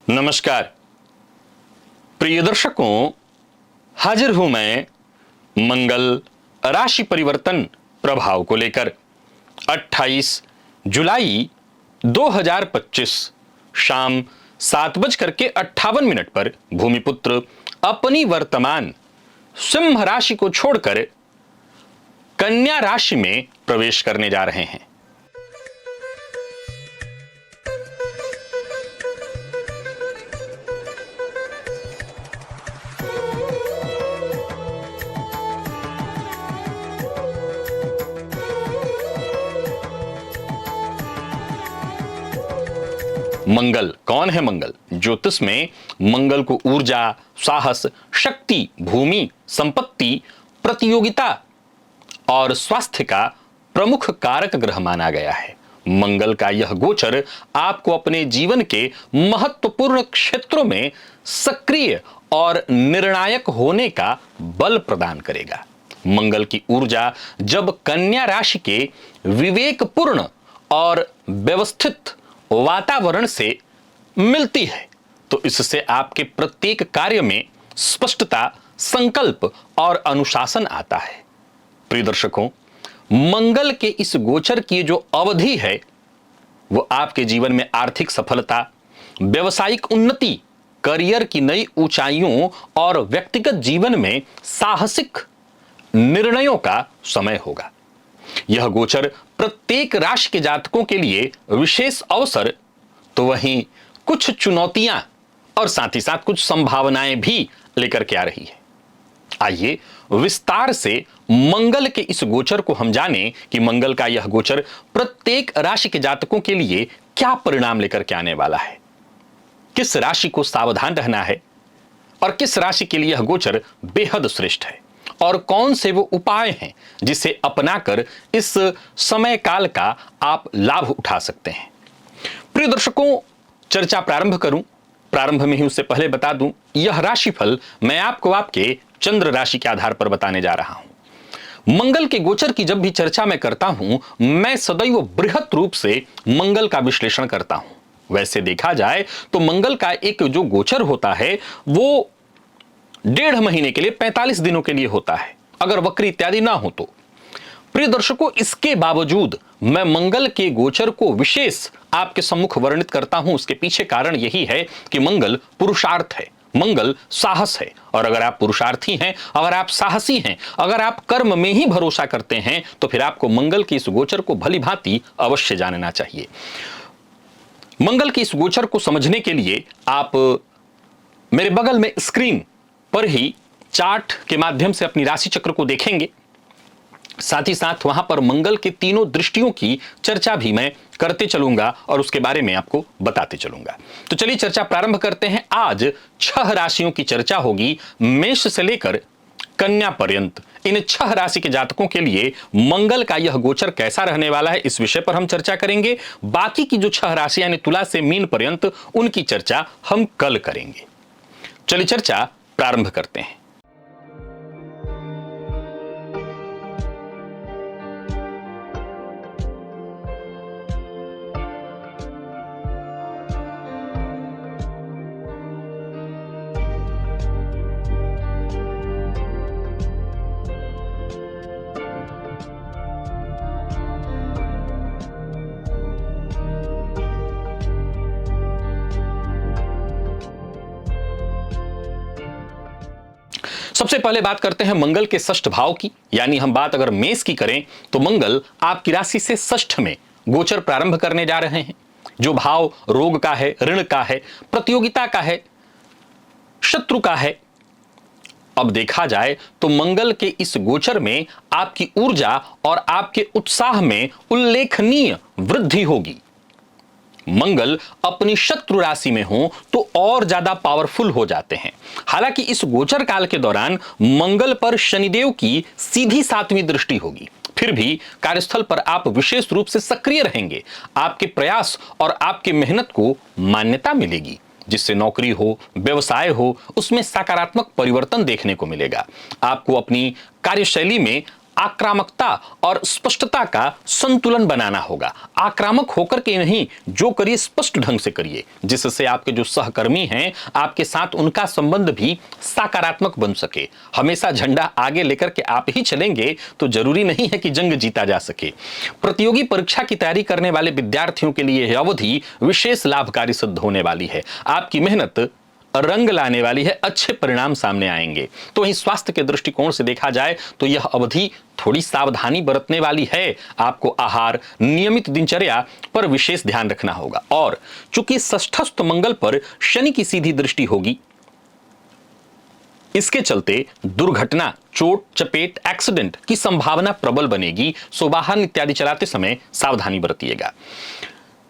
नमस्कार प्रिय दर्शकों, हाजिर हूं मैं मंगल राशि परिवर्तन प्रभाव को लेकर। 28 जुलाई 2025 शाम 7:58 पर भूमिपुत्र अपनी वर्तमान सिंह राशि को छोड़कर कन्या राशि में प्रवेश करने जा रहे हैं। मंगल कौन है? मंगल ज्योतिष में मंगल को ऊर्जा, साहस, शक्ति, भूमि, संपत्ति, प्रतियोगिता और स्वास्थ्य का प्रमुख कारक ग्रह माना गया है। मंगल का यह गोचर आपको अपने जीवन के महत्वपूर्ण क्षेत्रों में सक्रिय और निर्णायक होने का बल प्रदान करेगा। मंगल की ऊर्जा जब कन्या राशि के विवेकपूर्ण और व्यवस्थित वातावरण से मिलती है तो इससे आपके प्रत्येक कार्य में स्पष्टता, संकल्प और अनुशासन आता है। प्रिय दर्शकों, मंगल के इस गोचर की जो अवधि है वो आपके जीवन में आर्थिक सफलता, व्यवसायिक उन्नति, करियर की नई ऊंचाइयों और व्यक्तिगत जीवन में साहसिक निर्णयों का समय होगा। यह गोचर प्रत्येक राशि के जातकों के लिए विशेष अवसर तो वहीं कुछ चुनौतियां और साथ ही साथ कुछ संभावनाएं भी लेकर के आ रही है। आइए विस्तार से मंगल के इस गोचर को हम जानें कि मंगल का यह गोचर प्रत्येक राशि के जातकों के लिए क्या परिणाम लेकर के आने वाला है, किस राशि को सावधान रहना है और किस राशि के लिए यह गोचर बेहद श्रेष्ठ है और कौन से वो उपाय हैं जिसे अपनाकर इस समय काल का आप लाभ उठा सकते हैं। प्रिय दर्शकों, चर्चा प्रारंभ करूं, प्रारंभ में ही उससे पहले बता दूं, यह राशिफल मैं आपको आपके चंद्र राशि के आधार पर बताने जा रहा हूं। मंगल के गोचर की जब भी चर्चा मैं करता हूं, मैं सदैव बृहत रूप से मंगल का विश्लेषण करता हूं। वैसे देखा जाए तो मंगल का एक जो गोचर होता है वो 1.5 महीने के लिए, 45 दिनों के लिए होता है, अगर वक्र इत्यादि ना हो तो। प्रिय दर्शकों, इसके बावजूद मैं मंगल के गोचर को विशेष आपके सम्मुख वर्णित करता हूं। उसके पीछे कारण यही है कि मंगल पुरुषार्थ है, मंगल साहस है, और अगर आप पुरुषार्थी हैं, अगर आप साहसी हैं, अगर आप कर्म में ही भरोसा करते हैं तो फिर आपको मंगल के इस गोचर को भली भांति अवश्य जानना चाहिए। मंगल के इस गोचर को समझने के लिए आप मेरे बगल में स्क्रीन पर ही चार्ट के माध्यम से अपनी राशि चक्र को देखेंगे। साथ ही साथ वहां पर मंगल के तीनों दृष्टियों की चर्चा भी मैं करते चलूंगा और उसके बारे में आपको बताते चलूंगा। तो चलिए चर्चा प्रारंभ करते हैं। आज 6 राशियों की चर्चा होगी, मेष से लेकर कन्या पर्यंत। इन 6 राशि के जातकों के लिए मंगल का यह गोचर कैसा रहने वाला है, इस विषय पर हम चर्चा करेंगे। बाकी की जो 6 राशियां यानी तुला से मीन पर्यंत, उनकी चर्चा हम कल करेंगे। चलिए चर्चा प्रारंभ करते हैं। सबसे पहले बात करते हैं मंगल के षष्ठ भाव की, यानी हम बात अगर मेष की करें तो मंगल आपकी राशि से षष्ठ में गोचर प्रारंभ करने जा रहे हैं। जो भाव रोग का है, ऋण का है, प्रतियोगिता का है, शत्रु का है। अब देखा जाए तो मंगल के इस गोचर में आपकी ऊर्जा और आपके उत्साह में उल्लेखनीय वृद्धि होगी। मंगल अपनी शत्रु राशि में हो तो और ज्यादा पावरफुल हो जाते हैं। हालांकि इस गोचर काल के दौरान मंगल पर शनिदेव की सीधी 7वीं दृष्टि होगी, फिर भी कार्यस्थल पर आप विशेष रूप से सक्रिय रहेंगे। आपके प्रयास और आपकी मेहनत को मान्यता मिलेगी, जिससे नौकरी हो, व्यवसाय हो, उसमें सकारात्मक परिवर्तन देखने को मिलेगा। आपको अपनी कार्यशैली में आक्रामकता और स्पष्टता का संतुलन बनाना होगा। आक्रामक होकर के नहीं, जो करिए स्पष्ट ढंग से करिए, जिससे आपके जो सहकर्मी हैं आपके साथ उनका संबंध भी सकारात्मक बन सके। हमेशा झंडा आगे लेकर के आप ही चलेंगे तो जरूरी नहीं है कि जंग जीता जा सके। प्रतियोगी परीक्षा की तैयारी करने वाले विद्यार्थियों के लिए यह अवधि विशेष लाभकारी सिद्ध होने वाली है। आपकी मेहनत रंग लाने वाली है, अच्छे परिणाम सामने आएंगे। तो वहीं स्वास्थ्य के दृष्टिकोण से देखा जाए तो यह अवधि थोड़ी सावधानी बरतने वाली है। आपको आहार, नियमित दिनचर्या पर विशेष ध्यान रखना होगा। और चूंकि षष्ठस्थ मंगल पर शनि की सीधी दृष्टि होगी, इसके चलते दुर्घटना, चोट, चपेट, एक्सीडेंट की संभावना प्रबल बनेगी। सो वाहन इत्यादि चलाते समय सावधानी बरतिएगा।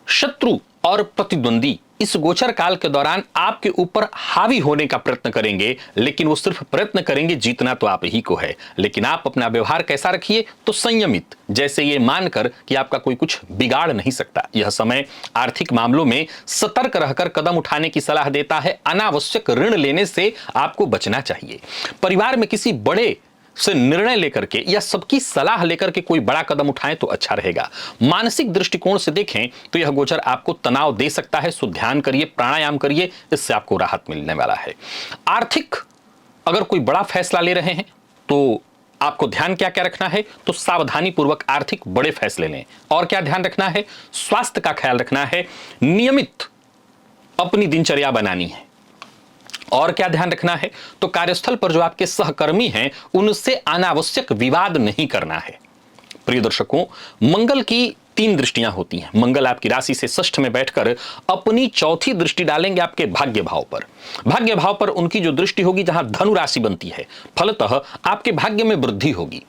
शत्रु और प्रतिद्वंदी इस गोचर काल के दौरान आपके ऊपर हावी होने का प्रयत्न करेंगे, लेकिन वो सिर्फ प्रयत्न करेंगे, जीतना तो आप ही को है। लेकिन आप अपना व्यवहार कैसा रखिए, तो संयमित, जैसे ये मानकर कि आपका कोई कुछ बिगाड़ नहीं सकता। यह समय आर्थिक मामलों में सतर्क रहकर कदम उठाने की सलाह देता है। अनावश्यक ऋण लेने से आपको बचना चाहिए। परिवार में किसी बड़े से निर्णय लेकर के या सबकी सलाह लेकर के कोई बड़ा कदम उठाएं तो अच्छा रहेगा। मानसिक दृष्टिकोण से देखें तो यह गोचर आपको तनाव दे सकता है। सो ध्यान करिए, प्राणायाम करिए, इससे आपको राहत मिलने वाला है। आर्थिक अगर कोई बड़ा फैसला ले रहे हैं तो आपको ध्यान क्या क्या रखना है, तो सावधानी पूर्वक आर्थिक बड़े फैसले लें। और क्या ध्यान रखना है, स्वास्थ्य का ख्याल रखना है, नियमित अपनी दिनचर्या बनानी है। और क्या ध्यान रखना है, तो कार्यस्थल पर जो आपके सहकर्मी हैं उनसे अनावश्यक विवाद नहीं करना है। प्रिय दर्शकों, मंगल की 3 दृष्टियां होती हैं। मंगल आपकी राशि से षष्ठ में बैठकर अपनी चौथी दृष्टि डालेंगे आपके भाग्य भाव पर। भाग्य भाव पर उनकी जो दृष्टि होगी, जहां धनु राशि बनती है, फलतः आपके भाग्य में वृद्धि होगी।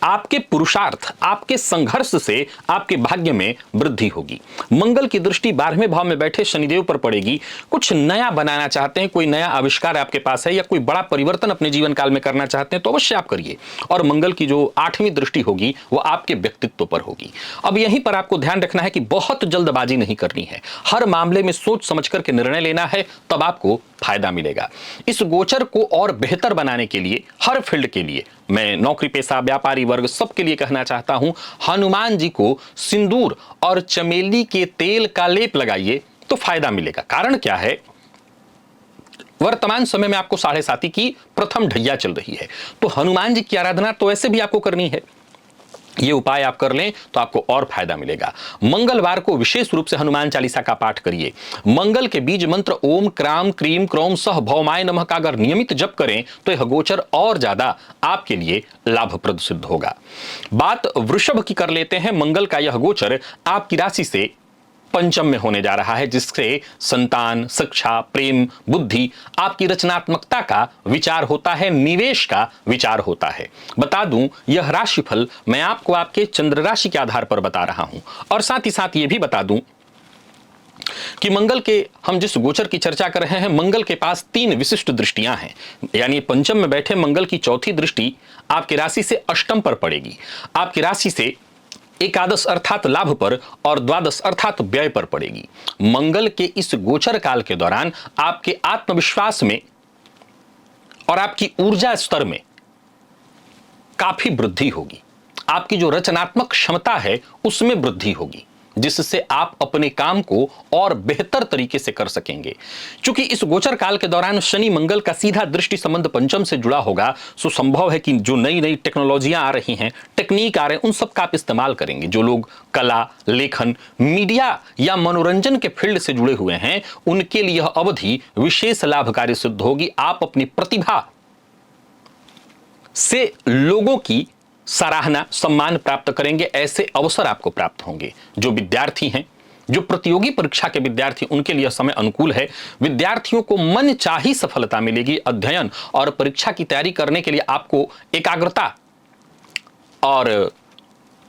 आपके पुरुषार्थ, आपके संघर्ष से आपके भाग्य में वृद्धि होगी। मंगल की दृष्टि 12वें भाव में बैठे शनिदेव पर पड़ेगी। कुछ नया बनाना चाहते हैं, कोई नया आविष्कार आपके पास है या कोई बड़ा परिवर्तन अपने जीवन काल में करना चाहते हैं तो अवश्य आप करिए। और मंगल की जो 8वीं दृष्टि होगी वो आपके व्यक्तित्व पर होगी। अब यहीं पर आपको ध्यान रखना है कि बहुत जल्दबाजी नहीं करनी है। हर मामले में सोच समझ करके निर्णय लेना है, तब आपको फायदा मिलेगा। इस गोचर को और बेहतर बनाने के लिए, हर फील्ड के लिए, मैं नौकरी पेशा, व्यापारी वर्ग सबके लिए कहना चाहता हूं, हनुमान जी को सिंदूर और चमेली के तेल का लेप लगाइए तो फायदा मिलेगा। कारण क्या है, वर्तमान समय में आपको 7.5 की प्रथम ढैया चल रही है, तो हनुमान जी की आराधना तो ऐसे भी आपको करनी है। ये उपाय आप कर लें तो आपको और फायदा मिलेगा। मंगलवार को विशेष रूप से हनुमान चालीसा का पाठ करिए। मंगल के बीज मंत्र ओम क्राम क्रीम क्रोम सह भौमाय नमः का अगर नियमित जप करें तो यह गोचर और ज्यादा आपके लिए लाभप्रद सिद्ध होगा। बात वृषभ की कर लेते हैं। मंगल का यह गोचर आपकी राशि से पंचम में होने जा रहा है, जिससे संतान, शिक्षा, प्रेम, बुद्धि, आपकी रचनात्मकता का विचार होता है, निवेश का विचार होता है। बता दूं, यह राशिफल मैं आपको आपके चंद्र राशि के आधार पर बता रहा हूं। और साथ ही साथ यह भी बता दूं कि मंगल के हम जिस गोचर की चर्चा कर रहे हैं, मंगल के पास 3 विशिष्ट दृष्टियां हैं। यानी पंचम में बैठे मंगल की चौथी दृष्टि आपकी राशि से अष्टम पर पड़ेगी, आपकी राशि से एकादश अर्थात लाभ पर और द्वादश अर्थात व्यय पर पड़ेगी। मंगल के इस गोचर काल के दौरान आपके आत्मविश्वास में और आपकी ऊर्जा स्तर में काफी वृद्धि होगी। आपकी जो रचनात्मक क्षमता है उसमें वृद्धि होगी, जिससे आप अपने काम को और बेहतर तरीके से कर सकेंगे। क्योंकि इस गोचर काल के दौरान शनि मंगल का सीधा दृष्टि संबंध पंचम से जुड़ा होगा, सो संभव है कि जो नई नई टेक्नोलॉजियां आ रही हैं, टेक्निक आ रहे हैं, उन सब का आप इस्तेमाल करेंगे। जो लोग कला, लेखन, मीडिया या मनोरंजन के फील्ड से जुड़े हुए हैं, उनके लिए यह अवधि विशेष लाभकारी सिद्ध होगी। आप अपनी प्रतिभा से लोगों की सराहना, सम्मान प्राप्त करेंगे, ऐसे अवसर आपको प्राप्त होंगे। जो विद्यार्थी हैं, जो प्रतियोगी परीक्षा के विद्यार्थी, उनके लिए समय अनुकूल है। विद्यार्थियों को मनचाही सफलता मिलेगी। अध्ययन और परीक्षा की तैयारी करने के लिए आपको एकाग्रता और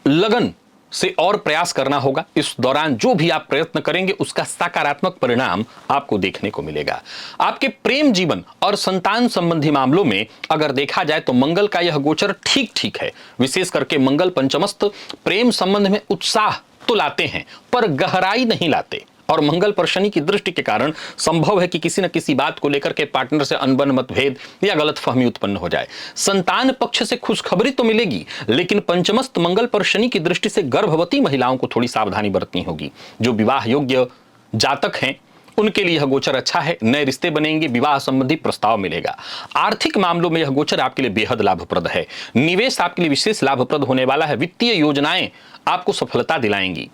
लगन से और प्रयास करना होगा। इस दौरान जो भी आप प्रयत्न करेंगे उसका सकारात्मक परिणाम आपको देखने को मिलेगा। आपके प्रेम जीवन और संतान संबंधी मामलों में अगर देखा जाए तो मंगल का यह गोचर ठीक ठीक है। विशेष करके मंगल पंचमस्थ प्रेम संबंध में उत्साह तो लाते हैं पर गहराई नहीं लाते, और मंगल पर शनि की दृष्टि के कारण संभव है कि किसी न किसी बात को लेकर के पार्टनर से अनबन, मतभेद या गलतफहमी उत्पन्न हो जाए। संतान पक्ष से खुशखबरी तो मिलेगी, लेकिन पंचमस्त मंगल पर शनि की दृष्टि से गर्भवती महिलाओं को थोड़ी सावधानी बरतनी होगी। जो विवाह योग्य जातक हैं उनके लिए यह गोचर अच्छा है, नए रिश्ते बनेंगे, विवाह संबंधी प्रस्ताव मिलेगा। आर्थिक मामलों में यह गोचर आपके लिए बेहद लाभप्रद है। निवेश आपके लिए विशेष लाभप्रद होने वाला है। वित्तीय योजनाएं आपको सफलता दिलाएंगी।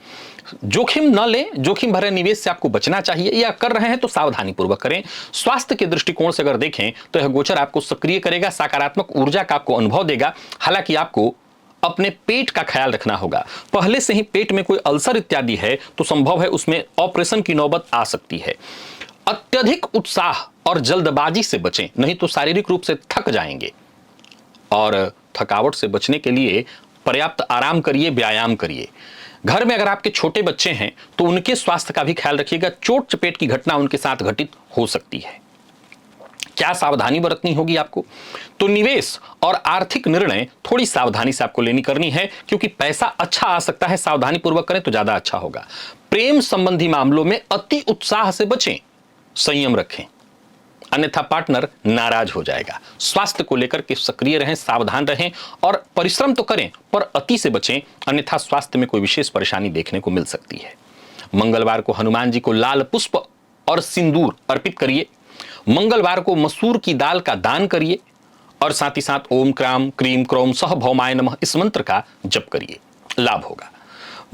जोखिम न लें, जोखिम भरे निवेश से आपको बचना चाहिए, या कर रहे हैं तो सावधानी पूर्वक करें। स्वास्थ्य के दृष्टिकोण से अगर देखें तो यह गोचर आपको सक्रिय करेगा, सकारात्मक ऊर्जा का आपको अनुभव देगा। हालांकि आपको अपने पेट का ख्याल रखना होगा। पहले से ही पेट में कोई अल्सर इत्यादि है तो संभव है उसमें ऑपरेशन की नौबत आ सकती है। अत्यधिक उत्साह और जल्दबाजी से बचें, नहीं तो शारीरिक रूप से थक जाएंगे। और थकावट से बचने के लिए पर्याप्त आराम करिए, व्यायाम करिए। घर में अगर आपके छोटे बच्चे हैं तो उनके स्वास्थ्य का भी ख्याल रखिएगा। चोट चपेट की घटना उनके साथ घटित हो सकती है। क्या सावधानी बरतनी होगी आपको? तो निवेश और आर्थिक निर्णय थोड़ी सावधानी से आपको करनी है, क्योंकि पैसा अच्छा आ सकता है। सावधानी पूर्वक करें तो ज्यादा अच्छा होगा। प्रेम संबंधी मामलों में अति उत्साह से बचें, संयम रखें, अन्यथा पार्टनर नाराज हो जाएगा। स्वास्थ्य को लेकर के सक्रिय रहें, सावधान रहें और परिश्रम तो करें पर अति से बचें, अन्यथा स्वास्थ्य में कोई विशेष परेशानी देखने को मिल सकती है। मंगलवार को हनुमान जी को लाल पुष्प और सिंदूर अर्पित करिए। मंगलवार को मसूर की दाल का दान करिए और साथ ही साथ ओम क्राम क्रीम क्रोम सह भौमाय नमः इस मंत्र का जप करिए, लाभ होगा।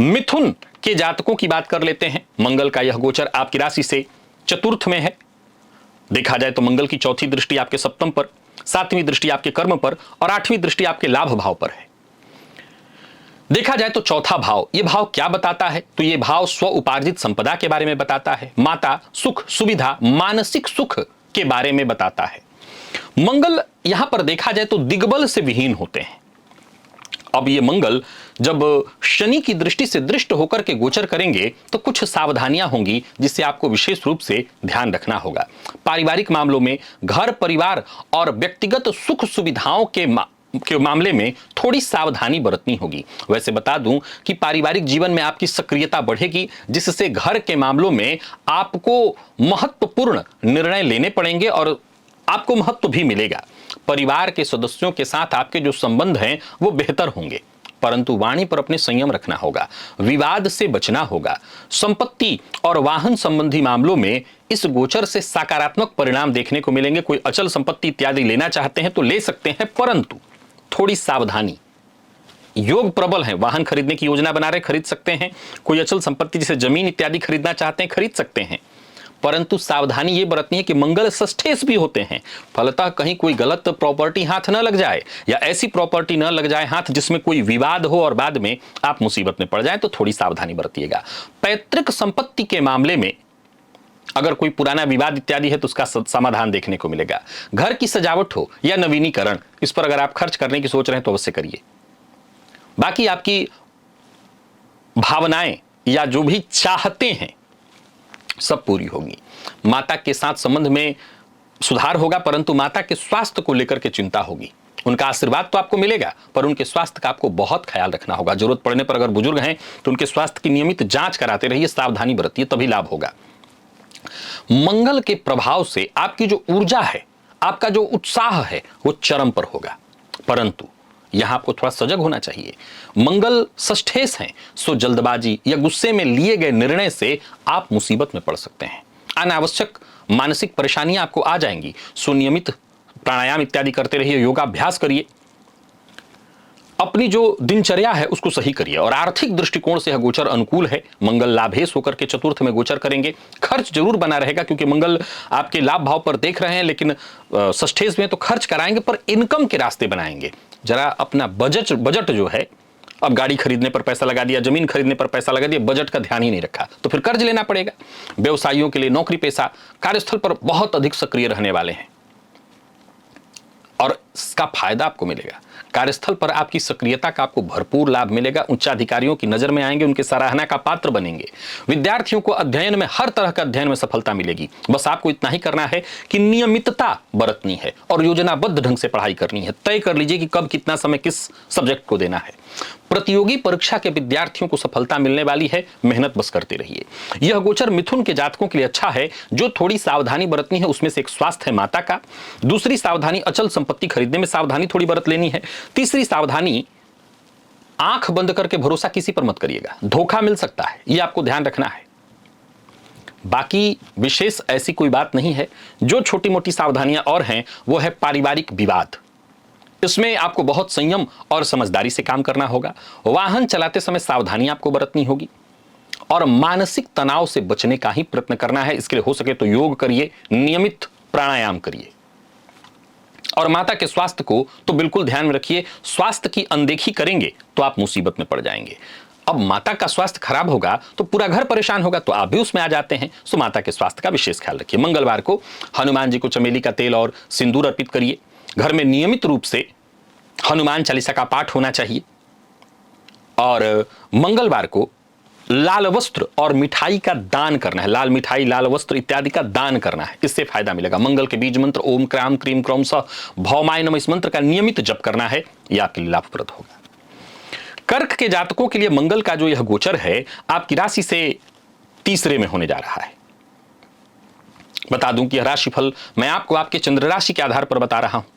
मिथुन के जातकों की बात कर लेते हैं। मंगल का यह गोचर आपकी राशि से चतुर्थ में है। देखा जाए तो मंगल की चौथी दृष्टि आपके सप्तम पर, सातवीं दृष्टि आपके कर्म पर और आठवीं दृष्टि आपके लाभ भाव पर है। देखा जाए तो चौथा भाव, यह भाव क्या बताता है? तो यह भाव स्व उपार्जित संपदा के बारे में बताता है। माता, सुख, सुविधा, मानसिक सुख के बारे में बताता है। मंगल यहां पर देखा जाए तो दिग्बल से विहीन होते हैं। अब ये मंगल जब शनि की दृष्टि से दृष्ट होकर के गोचर करेंगे तो कुछ सावधानियां होंगी जिससे आपको विशेष रूप से ध्यान रखना होगा। पारिवारिक मामलों में, घर परिवार और व्यक्तिगत सुख सुविधाओं के मामले में थोड़ी सावधानी बरतनी होगी। वैसे बता दूं कि पारिवारिक जीवन में आपकी सक्रियता बढ़ेगी, जिससे घर के मामलों में आपको महत्वपूर्ण निर्णय लेने पड़ेंगे और आपको महत्व भी मिलेगा। परिवार के सदस्यों के साथ आपके जो संबंध हैं वो बेहतर होंगे, परंतु वाणी पर अपने संयम रखना होगा। विवाद से बचना होगा। संपत्ति और वाहन संबंधी मामलों में इस गोचर से सकारात्मक परिणाम देखने को मिलेंगे। कोई अचल संपत्ति इत्यादि लेना चाहते हैं तो ले सकते हैं, परंतु थोड़ी सावधानी। योग प्रबल है, वाहन खरीदने की योजना बना रहे खरीद सकते हैं। कोई अचल संपत्ति जैसे जमीन इत्यादि खरीदना चाहते हैं खरीद सकते हैं, परंतु सावधानी ये बरतनी है कि मंगल षष्ठेश भी होते हैं। फलतः कहीं कोई गलत प्रॉपर्टी हाथ न लग जाए या ऐसी प्रॉपर्टी न लग जाए हाथ जिसमें कोई विवाद हो और बाद में आप मुसीबत में पड़ जाए, तो थोड़ी सावधानी बरतिएगा। पैतृक संपत्ति के मामले में अगर कोई पुराना विवाद इत्यादि है तो उसका समाधान देखने को मिलेगा। घर की सजावट हो या नवीनीकरण, इस पर अगर आप खर्च करने की सोच रहे हैं तो अवश्य करिए। बाकी आपकी भावनाएं या जो भी चाहते हैं सब पूरी होगी। माता के साथ संबंध में सुधार होगा, परंतु माता के स्वास्थ्य को लेकर के चिंता होगी। उनका आशीर्वाद तो आपको मिलेगा, पर उनके स्वास्थ्य का आपको बहुत ख्याल रखना होगा। जरूरत पड़ने पर अगर बुजुर्ग हैं तो उनके स्वास्थ्य की नियमित जांच कराते रहिए, सावधानी बरतिए, तभी लाभ होगा। मंगल के प्रभाव से आपकी जो ऊर्जा है, आपका जो उत्साह है वो चरम पर होगा, परंतु यहां आपको थोड़ा सजग होना चाहिए। मंगल षष्ठेश हैं, सो जल्दबाजी या गुस्से में लिए गए निर्णय से आप मुसीबत में पड़ सकते हैं। अनावश्यक मानसिक परेशानियां आपको आ जाएंगी। सो नियमित प्राणायाम इत्यादि करते रहिए, योगाभ्यास करिए, अपनी जो दिनचर्या है उसको सही करिए। और आर्थिक दृष्टिकोण से यह गोचर अनुकूल है। मंगल लाभेश होकर के चतुर्थ में गोचर करेंगे। खर्च जरूर बना रहेगा क्योंकि मंगल आपके लाभ भाव पर देख रहे हैं, लेकिन षष्ठेश में तो खर्च कराएंगे पर इनकम के रास्ते बनाएंगे। जरा अपना बजट जो है, अब गाड़ी खरीदने पर पैसा लगा दिया, जमीन खरीदने पर पैसा लगा दिया, बजट का ध्यान ही नहीं रखा तो फिर कर्ज लेना पड़ेगा। व्यवसायियों के लिए नौकरी पेशा कार्यस्थल पर बहुत अधिक सक्रिय रहने वाले हैं और का फायदा आपको मिलेगा। कार्यस्थल पर आपकी सक्रियता का आपको भरपूर लाभ मिलेगा। उच्चाधिकारियों की नजर में आएंगे, उनके सराहना का पात्र बनेंगे। विद्यार्थियों को अध्ययन में, हर तरह का अध्ययन में सफलता मिलेगी। बस आपको इतना ही करना है कि नियमितता बरतनी है और योजनाबद्ध ढंग से पढ़ाई करनी है। तय कर लीजिए कि कब कितना समय किस सब्जेक्ट को देना है। प्रतियोगी परीक्षा के विद्यार्थियों को सफलता मिलने वाली है, मेहनत बस करते रहिए। यह गोचर मिथुन के जातकों के लिए अच्छा है। जो थोड़ी सावधानी बरतनी है उसमें से एक स्वास्थ्य है माता का, दूसरी सावधानी अचल संपत्ति खरीदने में सावधानी थोड़ी बरत लेनी है, तीसरी सावधानी आंख बंद करके भरोसा किसी पर मत करिएगा, धोखा मिल सकता है, यह आपको ध्यान रखना है। बाकी विशेष ऐसी कोई बात नहीं है। जो छोटी मोटी सावधानियां और हैं वो है पारिवारिक विवाद। इसमें आपको बहुत संयम और समझदारी से काम करना होगा। वाहन चलाते समय सावधानी आपको बरतनी होगी और मानसिक तनाव से बचने का ही प्रयत्न करना है। इसके लिए हो सके तो योग करिए, नियमित प्राणायाम करिए और माता के स्वास्थ्य को तो बिल्कुल ध्यान में रखिए। स्वास्थ्य की अनदेखी करेंगे तो आप मुसीबत में पड़ जाएंगे। अब माता का स्वास्थ्य खराब होगा तो पूरा घर परेशान होगा, तो आप भी उसमें आ जाते हैं। सो माता के स्वास्थ्य का विशेष ख्याल रखिए। मंगलवार को हनुमान जी को चमेली का तेल और सिंदूर अर्पित करिए। घर में नियमित रूप से हनुमान चालीसा का पाठ होना चाहिए और मंगलवार को लाल वस्त्र और मिठाई का दान करना है। लाल मिठाई, लाल वस्त्र इत्यादि का दान करना है, इससे फायदा मिलेगा। मंगल के बीज मंत्र ओम क्राम क्रीम क्रौम स भौमाय नमः, इस मंत्र का नियमित जप करना है, यह आपके लिए लाभप्रद होगा। कर्क के जातकों के लिए मंगल का जो यह गोचर है आपकी राशि से तीसरे में होने जा रहा है। बता दूं कि यह राशिफल मैं आपको आपके चंद्र राशि के आधार पर बता रहा हूं।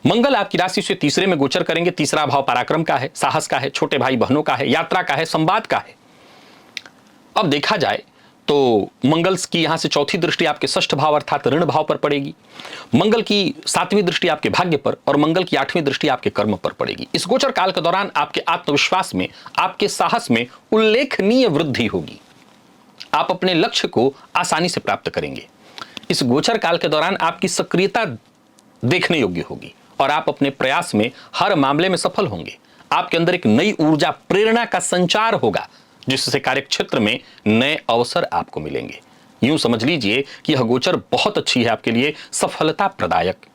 मंगल आपकी राशि से तीसरे में गोचर करेंगे। तीसरा भाव पराक्रम का है, साहस का है, छोटे भाई बहनों का है, यात्रा का है, संवाद का है। अब देखा जाए तो मंगल की यहां से चौथी दृष्टि आपके षष्ठ भाव अर्थात ऋण भाव पर पड़ेगी। मंगल की सातवीं दृष्टि आपके भाग्य पर और मंगल की आठवीं दृष्टि आपके कर्म पर पड़ेगी। इस गोचर काल के दौरान आपके आत्मविश्वास में, आपके साहस में उल्लेखनीय वृद्धि होगी। आप अपने लक्ष्य को आसानी से प्राप्त करेंगे। इस गोचर काल के दौरान आपकी सक्रियता देखने योग्य होगी और आप अपने प्रयास में हर मामले में सफल होंगे। आपके अंदर एक नई ऊर्जा, प्रेरणा का संचार होगा जिससे कार्यक्षेत्र में नए अवसर आपको मिलेंगे। यूं समझ लीजिए कि यह गोचर बहुत अच्छी है आपके लिए, सफलता प्रदायक।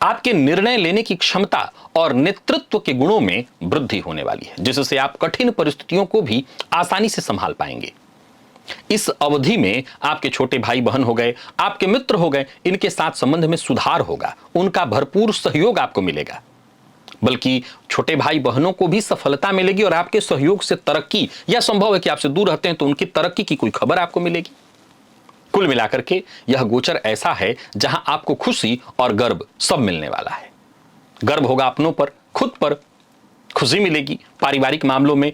आपके निर्णय लेने की क्षमता और नेतृत्व के गुणों में वृद्धि होने वाली है जिससे आप कठिन परिस्थितियों को भी आसानी से संभाल पाएंगे। इस अवधि में आपके छोटे भाई बहन हो गए, आपके मित्र हो गए, इनके साथ संबंध में सुधार होगा, उनका भरपूर सहयोग आपको मिलेगा। बल्कि छोटे भाई बहनों को भी सफलता मिलेगी और आपके सहयोग से तरक्की, या संभव है कि आपसे दूर रहते हैं तो उनकी तरक्की की कोई खबर आपको मिलेगी। कुल मिलाकर के यह गोचर ऐसा है जहां आपको खुशी और गर्व सब मिलने वाला है। गर्व होगा अपनों पर, खुद पर खुशी मिलेगी। पारिवारिक मामलों में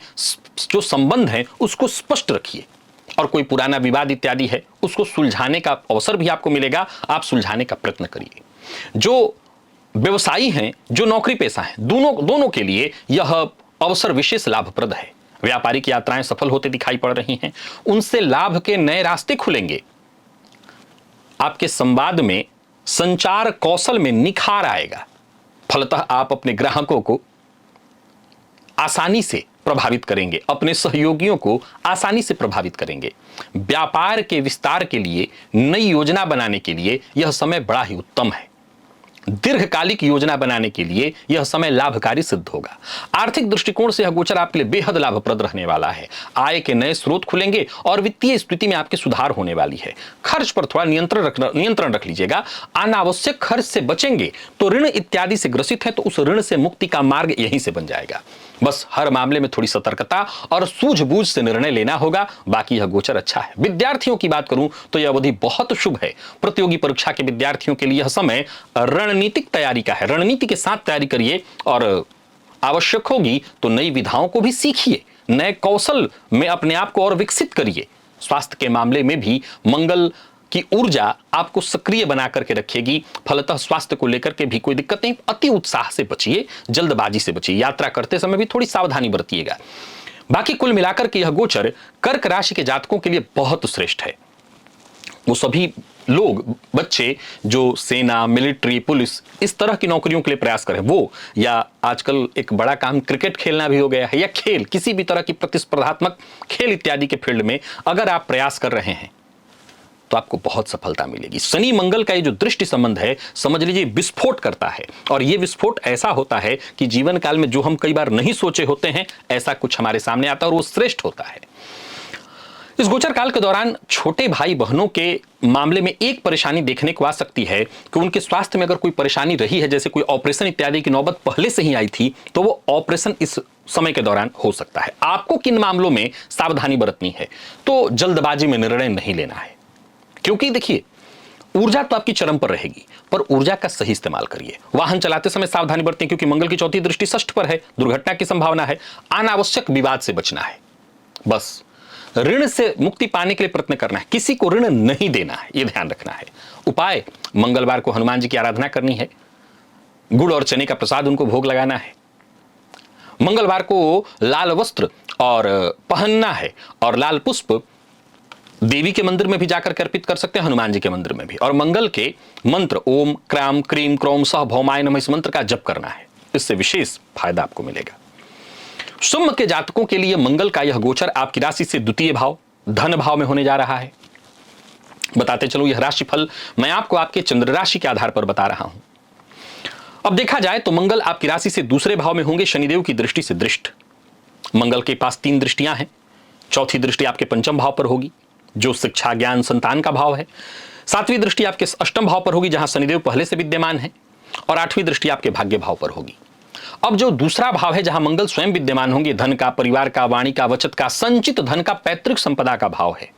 जो संबंध है उसको स्पष्ट रखिए और कोई पुराना विवाद इत्यादि है उसको सुलझाने का अवसर भी आपको मिलेगा, आप सुलझाने का प्रयत्न करिए। जो व्यवसायी हैं, जो नौकरी पेशा हैं, दोनों के लिए यह अवसर विशेष लाभप्रद है। व्यापारिक यात्राएं सफल होते दिखाई पड़ रही हैं, उनसे लाभ के नए रास्ते खुलेंगे। आपके संवाद में, संचार कौशल में निखार आएगा। फलतः आप अपने ग्राहकों को आसानी से प्रभावित करेंगे, अपने सहयोगियों को आसानी से प्रभावित करेंगे। व्यापार के विस्तार के लिए, नई योजना बनाने के लिए यह समय बड़ा ही उत्तम है। दीर्घकालिक योजना बनाने के लिए यह समय लाभकारी सिद्ध होगा। आर्थिक दृष्टिकोण से यह गोचर आपके लिए बेहद लाभप्रद रहने वाला है। आय के नए स्रोत खुलेंगे और वित्तीय स्थिति में आपके सुधार होने वाली है। खर्च पर थोड़ा नियंत्रण रख लीजिएगा। अनावश्यक खर्च से बचेंगे तो ऋण इत्यादि से ग्रसित है तो उस ऋण से मुक्ति का मार्ग यहीं से बन जाएगा। बस हर मामले में थोड़ी सतर्कता और सूझबूझ से निर्णय लेना होगा। बाकी यह गोचर अच्छा है। विद्यार्थियों की बात करूं तो यह अवधि बहुत शुभ है। प्रतियोगी परीक्षा के विद्यार्थियों के लिए यह समय रणनीतिक तैयारी का है। रणनीति के साथ तैयारी करिए और आवश्यक होगी तो नई विधाओं को भी सीखिए, नए कौशल में अपने आप को और विकसित करिए। स्वास्थ्य के मामले में भी मंगल की ऊर्जा आपको सक्रिय बना करके रखेगी। फलतः स्वास्थ्य को लेकर के भी कोई दिक्कत नहीं। अति उत्साह से बचिए, जल्दबाजी से बचिए। यात्रा करते समय भी थोड़ी सावधानी बरतिएगा। बाकी कुल मिलाकर के यह गोचर कर्क राशि के जातकों के लिए बहुत श्रेष्ठ है। वो सभी लोग, बच्चे जो सेना, मिलिट्री, पुलिस इस तरह की नौकरियों के लिए प्रयास करें, वो या आजकल एक बड़ा काम क्रिकेट खेलना भी हो गया है, या खेल, किसी भी तरह की प्रतिस्पर्धात्मक खेल इत्यादि के फील्ड में अगर आप प्रयास कर रहे हैं तो आपको बहुत सफलता मिलेगी। शनि मंगल का ये जो दृष्टि संबंध है, समझ लीजिए विस्फोट करता है, और ये विस्फोट ऐसा होता है कि जीवन काल में जो हम कई बार नहीं सोचे होते हैं, ऐसा कुछ हमारे सामने आता है और वो श्रेष्ठ होता है। इस गोचर काल के दौरान छोटे भाई बहनों के मामले में एक परेशानी देखने को आ सकती है कि उनके स्वास्थ्य में अगर कोई परेशानी रही है, जैसे कोई ऑपरेशन इत्यादि की नौबत पहले से ही आई थी, तो वो ऑपरेशन इस समय के दौरान हो सकता है। आपको किन मामलों में सावधानी बरतनी है? तो जल्दबाजी में निर्णय नहीं लेना है, क्योंकि देखिए ऊर्जा तो आपकी चरम पर रहेगी, पर ऊर्जा का सही इस्तेमाल करिए। वाहन चलाते समय सावधानी बरतें, क्योंकि मंगल की चौथी दृष्टि षष्ठ पर है, दुर्घटना की संभावना है। अनावश्यक विवाद से बचना है। बस ऋण से मुक्ति पाने के लिए प्रयत्न करना है, किसी को ऋण नहीं देना है, यह ध्यान रखना है। उपाय, मंगलवार को हनुमान जी की आराधना करनी है, गुड़ और चने का प्रसाद उनको भोग लगाना है। मंगलवार को लाल वस्त्र और पहनना है, और लाल पुष्प देवी के मंदिर में भी जाकर के अर्पित कर सकते हैं, हनुमान जी के मंदिर में भी। और मंगल के मंत्र ओम क्राम क्रीम क्रोम सह भौमाय नमः, इस मंत्र का जप करना है, इससे विशेष फायदा आपको मिलेगा। सिंह के जातकों के लिए मंगल का यह गोचर आपकी राशि से द्वितीय भाव धन भाव में होने जा रहा है। बताते चलो यह राशिफल मैं आपको आपके चंद्र राशि के आधार पर बता रहा हूं। अब देखा जाए तो मंगल आपकी राशि से दूसरे भाव में होंगे, शनिदेव की दृष्टि से दृष्ट। मंगल के पास 3 दृष्टियां हैं। चौथी दृष्टि आपके पंचम भाव पर होगी, जो शिक्षा ज्ञान संतान का भाव है। 7वीं दृष्टि आपके अष्टम भाव पर होगी, जहां शनिदेव पहले से विद्यमान है। और 8वीं दृष्टि आपके भाग्य भाव पर होगी। अब जो दूसरा भाव है, जहां मंगल स्वयं विद्यमान होंगे, धन का, परिवार का, वाणी का, बचत का, संचित धन का, पैतृक संपदा का भाव है।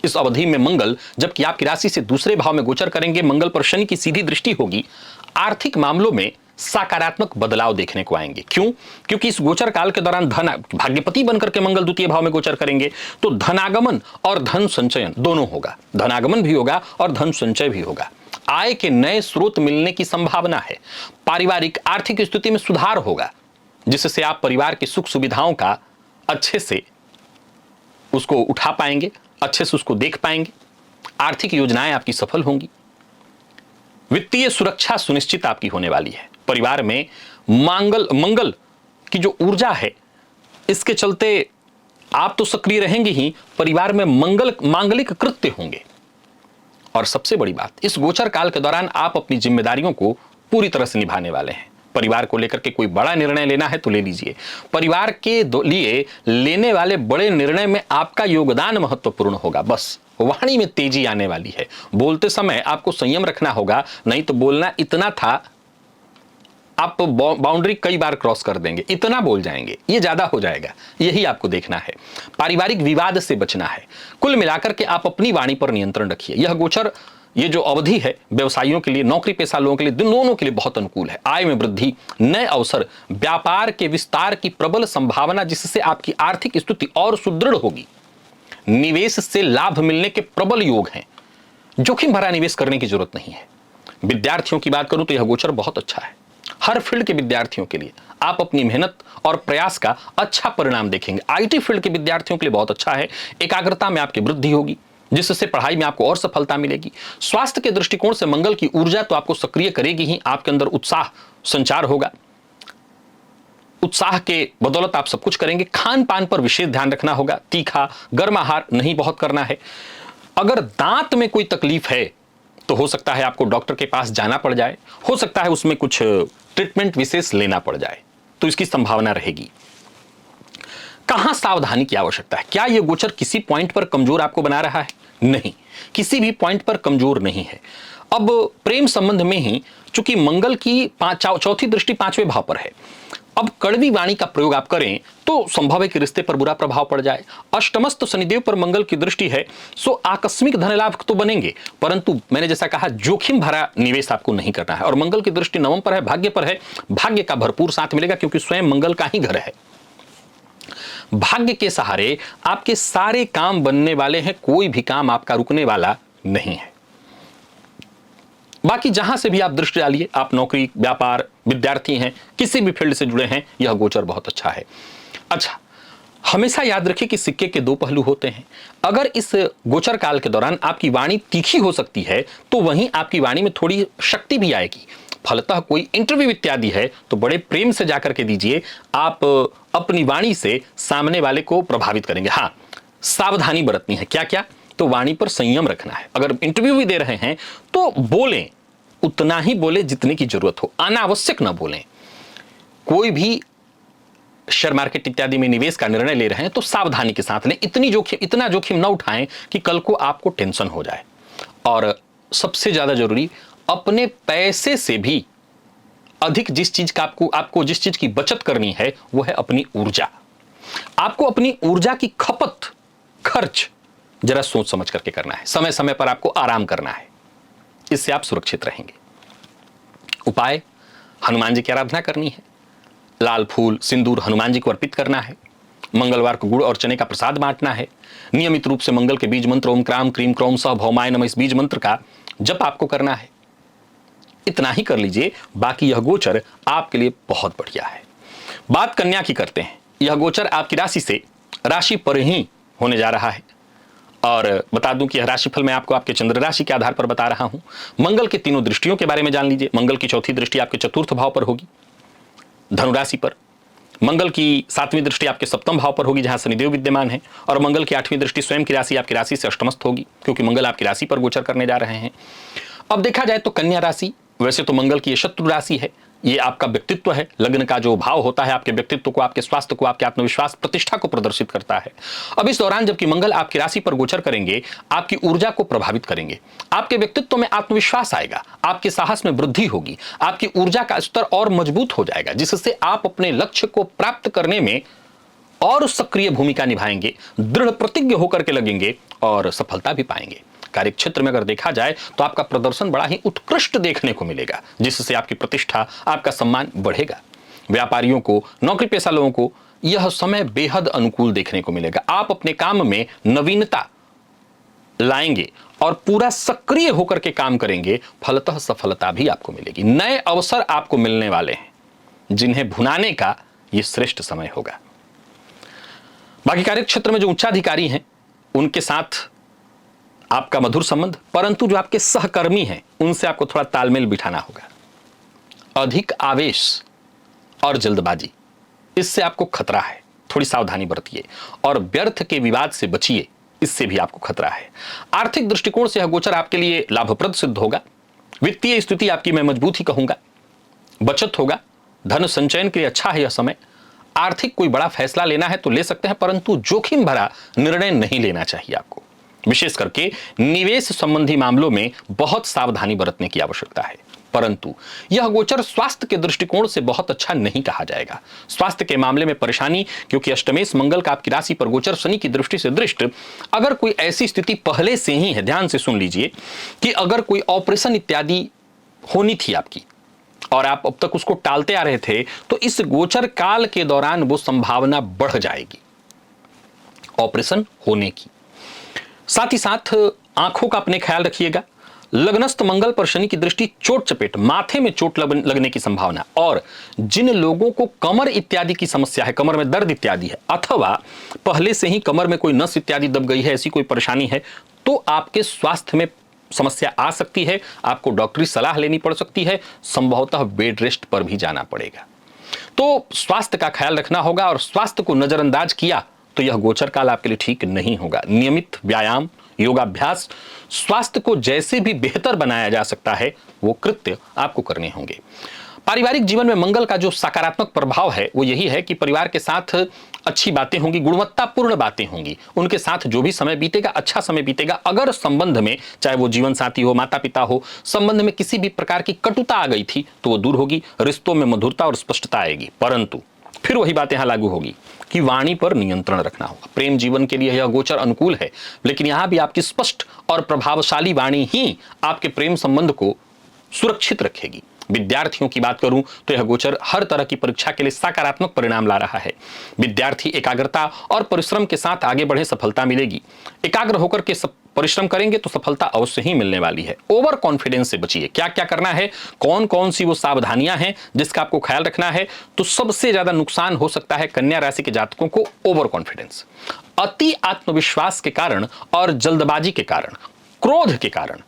इस अवधि में मंगल जबकि आपकी राशि से दूसरे भाव में गोचर करेंगे, मंगल पर शनि की सीधी दृष्टि होगी। आर्थिक मामलों में सकारात्मक बदलाव देखने को आएंगे। क्यों? क्योंकि इस गोचर काल के दौरान धन भाग्यपति बनकर के मंगल द्वितीय भाव में गोचर करेंगे, तो धनागमन और धन संचयन दोनों होगा। धनागमन भी होगा और धन संचय भी होगा। आय के नए स्रोत मिलने की संभावना है। पारिवारिक आर्थिक स्थिति में सुधार होगा, जिससे आप परिवार की सुख सुविधाओं का अच्छे से उसको उठा पाएंगे, अच्छे से उसको देख पाएंगे। आर्थिक योजनाएं आपकी सफल होंगी। वित्तीय सुरक्षा सुनिश्चित आपकी होने वाली है। परिवार में मंगल की जो ऊर्जा है, इसके चलते आप तो सक्रिय रहेंगे ही, परिवार में मांगलिक कृत्य होंगे। और सबसे बड़ी बात, इस गोचर काल के दौरान आप अपनी जिम्मेदारियों को पूरी तरह से निभाने वाले हैं। परिवार को लेकर के कोई बड़ा निर्णय लेना है तो ले लीजिए। परिवार के लिए लेने वाले बड़े निर्णय में आपका योगदान महत्वपूर्ण होगा। बस वाणी में तेजी आने वाली है। बोलते समय आपको संयम रखना होगा, नहीं तो बोलना इतना था, आप बाउंड्री कई बार क्रॉस कर देंगे, इतना बोल जाएंगे, ये ज्यादा हो जाएगा। यही आपको देखना है। पारिवारिक विवाद से बचना है। कुल मिलाकर के आप अपनी वाणी पर नियंत्रण रखिए। यह गोचर, ये जो अवधि है, व्यवसायियों के लिए, नौकरी पेशा लोगों के लिए, दोनों के लिए बहुत अनुकूल है। आय में वृद्धि, नए अवसर, व्यापार के विस्तार की प्रबल संभावना, जिससे आपकी आर्थिक स्थिति और सुदृढ़ होगी। निवेश से लाभ मिलने के प्रबल योग हैं। जोखिम भरा निवेश करने की जरूरत नहीं है। विद्यार्थियों की बात करूं तो यह गोचर बहुत अच्छा है। हर फील्ड के विद्यार्थियों के लिए आप अपनी मेहनत और प्रयास का अच्छा परिणाम देखेंगे। आईटी फील्ड के विद्यार्थियों के लिए बहुत अच्छा है। एकाग्रता में आपकी वृद्धि होगी, जिससे पढ़ाई में आपको और सफलता मिलेगी। स्वास्थ्य के दृष्टिकोण से मंगल की ऊर्जा तो आपको सक्रिय करेगी ही, आपके अंदर उत्साह संचार होगा। उत्साह के बदौलत आप सब कुछ करेंगे। खान पान पर विशेष ध्यान रखना होगा। तीखा गर्म आहार नहीं बहुत करना है। अगर दांत में कोई तकलीफ है तो हो सकता है आपको डॉक्टर के पास जाना पड़ जाए, हो सकता है उसमें कुछ ट्रीटमेंट विशेष लेना पड़ जाए, तो इसकी संभावना रहेगी। कहां सावधानी की आवश्यकता है? क्या यह गोचर किसी पॉइंट पर कमजोर आपको बना रहा है? नहीं, किसी भी पॉइंट पर कमजोर नहीं है। अब प्रेम संबंध में ही चूंकि मंगल की चौथी दृष्टि 5वें भाव पर है, अब कड़वी वाणी का प्रयोग आप करें तो संभव है कि रिश्ते पर बुरा प्रभाव पड़ जाए। अष्टमस्त शनिदेव पर मंगल की दृष्टि है, सो आकस्मिक धन लाभ तो बनेंगे, परंतु मैंने जैसा कहा जोखिम भरा निवेश आपको नहीं करना है। और मंगल की दृष्टि 9 पर है, भाग्य पर है। भाग्य का भरपूर साथ मिलेगा, क्योंकि स्वयं मंगल का ही घर है। भाग्य के सहारे आपके सारे काम बनने वाले हैं, कोई भी काम आपका रुकने वाला नहीं है। बाकी जहां से भी आप दृष्टि डालिए, आप नौकरी, व्यापार, विद्यार्थी हैं, किसी भी फील्ड से जुड़े हैं, यह गोचर बहुत अच्छा है। अच्छा, हमेशा याद रखिए कि सिक्के के 2 पहलू होते हैं। अगर इस गोचर काल के दौरान आपकी वाणी तीखी हो सकती है, तो वहीं आपकी वाणी में थोड़ी शक्ति भी आएगी। फलतः कोई इंटरव्यू इत्यादि है तो बड़े प्रेम से जाकर के दीजिए। आप अपनी वाणी से सामने वाले को प्रभावित करेंगे। हाँ, सावधानी बरतनी है। क्या क्या? तो वाणी पर संयम रखना है। अगर इंटरव्यू भी दे रहे हैं तो बोलें, उतना ही बोले जितने की जरूरत हो, अनावश्यक ना बोलें। कोई भी शेयर मार्केट इत्यादि में निवेश का निर्णय ले रहे हैं तो सावधानी के साथ लें, इतना जोखिम ना उठाएं कि कल को आपको टेंशन हो जाए। और सबसे ज्यादा जरूरी, अपने पैसे से भी अधिक जिस चीज का आपको जिस चीज की बचत करनी है वो है अपनी ऊर्जा। आपको अपनी ऊर्जा की खपत, खर्च जरा सोच समझ करके करना है। समय समय पर आपको आराम करना है, इससे आप सुरक्षित रहेंगे। उपाय, हनुमान जी की आराधना करनी है, लाल फूल सिंदूर हनुमान जी को अर्पित करना है, मंगलवार को गुड़ और चने का प्रसाद बांटना है, नियमित रूप से मंगल के बीज मंत्र ओम क्राम क्रीम क्रौम सह भौमाय नमः इस बीज मंत्र का जप आपको करना है। इतना ही कर लीजिए, बाकी यह गोचर आपके लिए बहुत बढ़िया है। बात कन्या की करते हैं। यह गोचर आपकी राशि से राशि पर ही होने जा रहा है। और बता दूं कि यह राशिफल मैं आपको आपके चंद्र राशि के आधार पर बता रहा हूं। मंगल की तीनों दृष्टियों के बारे में जान लीजिए। मंगल की चौथी दृष्टि आपके चतुर्थ भाव पर होगी, धनु राशि पर। मंगल की सातवीं दृष्टि आपके सप्तम भाव पर होगी, जहां शनिदेव विद्यमान है। और मंगल की आठवीं दृष्टि स्वयं की राशि आपकी राशि से अष्टमस्थ होगी, क्योंकि मंगल आपकी राशि पर गोचर करने जा रहे हैं। अब देखा जाए तो कन्या राशि, वैसे तो मंगल की ये शत्रु राशि है, ये आपका व्यक्तित्व है। लग्न का जो भाव होता है आपके व्यक्तित्व को, आपके स्वास्थ्य को, आपके आत्मविश्वास, प्रतिष्ठा को प्रदर्शित करता है। अब इस दौरान जबकि मंगल आपकी राशि पर गोचर करेंगे, आपकी ऊर्जा को प्रभावित करेंगे। आपके व्यक्तित्व में आत्मविश्वास आएगा, आपके साहस में वृद्धि होगी, आपकी ऊर्जा का स्तर और मजबूत हो जाएगा, जिससे आप अपने लक्ष्य को प्राप्त करने में और सक्रिय भूमिका निभाएंगे, दृढ़ प्रतिज्ञ होकर के लगेंगे और सफलता भी पाएंगे। कार्य क्षेत्र में अगर देखा जाए तो आपका प्रदर्शन बड़ा ही उत्कृष्ट देखने को मिलेगा, जिससे आपकी प्रतिष्ठा, आपका सम्मान बढ़ेगा। व्यापारियों को, नौकरी पेशा लोगों को यह समय बेहद अनुकूल देखने को मिलेगा। आप अपने काम में नवीनता लाएंगे और पूरा सक्रिय होकर के काम करेंगे, फलतः सफलता भी आपको मिलेगी। नए अवसर आपको मिलने वाले हैं, जिन्हें भुनाने का यह श्रेष्ठ समय होगा। बाकी कार्य क्षेत्र में जो उच्चाधिकारी हैं उनके साथ आपका मधुर संबंध, परंतु जो आपके सहकर्मी हैं उनसे आपको थोड़ा तालमेल बिठाना होगा। अधिक आवेश और जल्दबाजी, इससे आपको खतरा है, थोड़ी सावधानी बरतिए। और व्यर्थ के विवाद से बचिए, इससे भी आपको खतरा है। आर्थिक दृष्टिकोण से यह गोचर आपके लिए लाभप्रद सिद्ध होगा। वित्तीय स्थिति आपकी मैं मजबूत ही कहूंगा, बचत होगा, धन संचयन के लिए अच्छा है यह समय। आर्थिक कोई बड़ा फैसला लेना है तो ले सकते हैं, परंतु जोखिम भरा निर्णय नहीं लेना चाहिए आपको। विशेष करके निवेश संबंधी मामलों में बहुत सावधानी बरतने की आवश्यकता है। परंतु यह गोचर स्वास्थ्य के दृष्टिकोण से बहुत अच्छा नहीं कहा जाएगा। स्वास्थ्य के मामले में परेशानी, क्योंकि अष्टमेश मंगल का आपकी राशि पर गोचर शनि की दृष्टि से दृष्ट, अगर कोई ऐसी स्थिति पहले से ही है, ध्यान से सुन लीजिए, कि अगर कोई ऑपरेशन इत्यादि होनी थी आपकी और आप अब तक उसको टालते आ रहे थे, तो इस गोचर काल के दौरान वो संभावना बढ़ जाएगी ऑपरेशन होने की। साथ ही साथ आंखों का अपने ख्याल रखिएगा। लग्नस्थ मंगल पर शनि की दृष्टि, चोट चपेट, माथे में चोट लगने की संभावना। और जिन लोगों को कमर इत्यादि की समस्या है, कमर में दर्द इत्यादि है, अथवा पहले से ही कमर में कोई नस इत्यादि दब गई है, ऐसी कोई परेशानी है, तो आपके स्वास्थ्य में समस्या आ सकती है। आपको डॉक्टरी सलाह लेनी पड़ सकती है, संभवतः बेड रेस्ट पर भी जाना पड़ेगा। तो स्वास्थ्य का ख्याल रखना होगा, और स्वास्थ्य को नजरअंदाज किया तो यह गोचर काल आपके लिए ठीक नहीं होगा। नियमित व्यायाम, योगाभ्यास, स्वास्थ्य को जैसे भी बेहतर बनाया जा सकता है वो कृत्य आपको करने होंगे। पारिवारिक जीवन में मंगल का जो सकारात्मक प्रभाव है वो यही है कि परिवार के साथ अच्छी बातें होंगी, गुणवत्तापूर्ण बातें होंगी। उनके साथ जो भी समय बीतेगा अच्छा समय बीतेगा। अगर संबंध में, चाहे वो जीवन साथी हो, माता पिता हो, संबंध में किसी भी प्रकार की कटुता आ गई थी तो वो दूर होगी। रिश्तों में मधुरता और स्पष्टता आएगी। परंतु फिर वही बात यहां लागू होगी कि वाणी पर नियंत्रण रखना होगा। प्रेम जीवन के लिए यह गोचर अनुकूल है, लेकिन यहां भी आपकी स्पष्ट और प्रभावशाली वाणी ही आपके प्रेम संबंध को सुरक्षित रखेगी। विद्यार्थियों की बात करूं तो यह गोचर हर तरह की परीक्षा के लिए सकारात्मक परिणाम ला रहा है। विद्यार्थी एकाग्रता और परिश्रम के साथ आगे बढ़े, सफलता मिलेगी। एकाग्र होकर के परिश्रम करेंगे तो सफलता अवश्य ही मिलने वाली है। ओवर कॉन्फिडेंस से बचिए। क्या क्या करना है, कौन कौन सी वो सावधानियां हैं जिसका आपको ख्याल रखना है, तो सबसे ज्यादा नुकसान हो सकता है कन्या राशि के जातकों को ओवर कॉन्फिडेंस। अति आत्मविश्वास के कारण और जल्दबाजी के कारण, क्रोध के कारण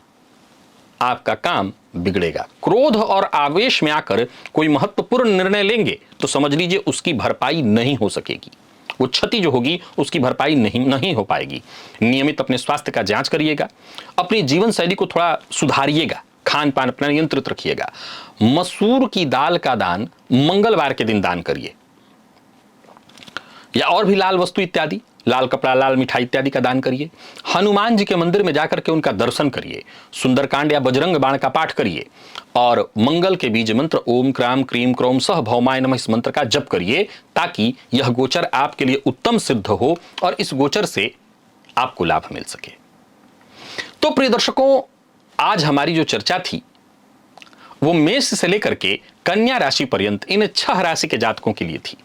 आपका काम बिगड़ेगा। क्रोध और आवेश में आकर कोई महत्वपूर्ण निर्णय लेंगे तो समझ लीजिए उसकी भरपाई नहीं हो सकेगी। वो क्षति जो होगी उसकी भरपाई नहीं हो पाएगी। नियमित अपने स्वास्थ्य का जांच करिएगा, अपनी जीवन शैली को थोड़ा सुधारिएगा, खान पान अपना नियंत्रित रखिएगा। मसूर की दाल का दान मंगलवार के दिन दान करिए, या और भी लाल वस्तु इत्यादि, लाल कपड़ा, लाल मिठाई इत्यादि का दान करिए। हनुमान जी के मंदिर में जाकर के उनका दर्शन करिए, सुंदरकांड या बजरंग बाण का पाठ करिए और मंगल के बीज मंत्र ओम क्राम क्रीम क्रोम सह भौमाय नमः इस मंत्र का जप करिए, ताकि यह गोचर आपके लिए उत्तम सिद्ध हो और इस गोचर से आपको लाभ मिल सके। तो प्रिय दर्शकों, आज हमारी जो चर्चा थी वो मेष से लेकर के कन्या राशि पर्यंत इन 6 राशि के जातकों के लिए थी।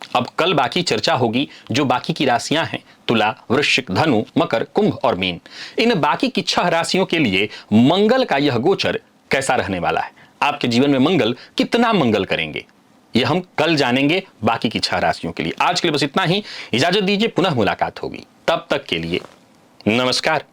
अब कल बाकी चर्चा होगी जो बाकी की राशियां हैं, तुला, वृश्चिक, धनु, मकर, कुंभ और मीन। इन बाकी की 6 राशियों के लिए मंगल का यह गोचर कैसा रहने वाला है, आपके जीवन में मंगल कितना मंगल करेंगे, यह हम कल जानेंगे बाकी की 6 राशियों के लिए। आज के लिए बस इतना ही, इजाजत दीजिए, पुनः मुलाकात होगी, तब तक के लिए नमस्कार।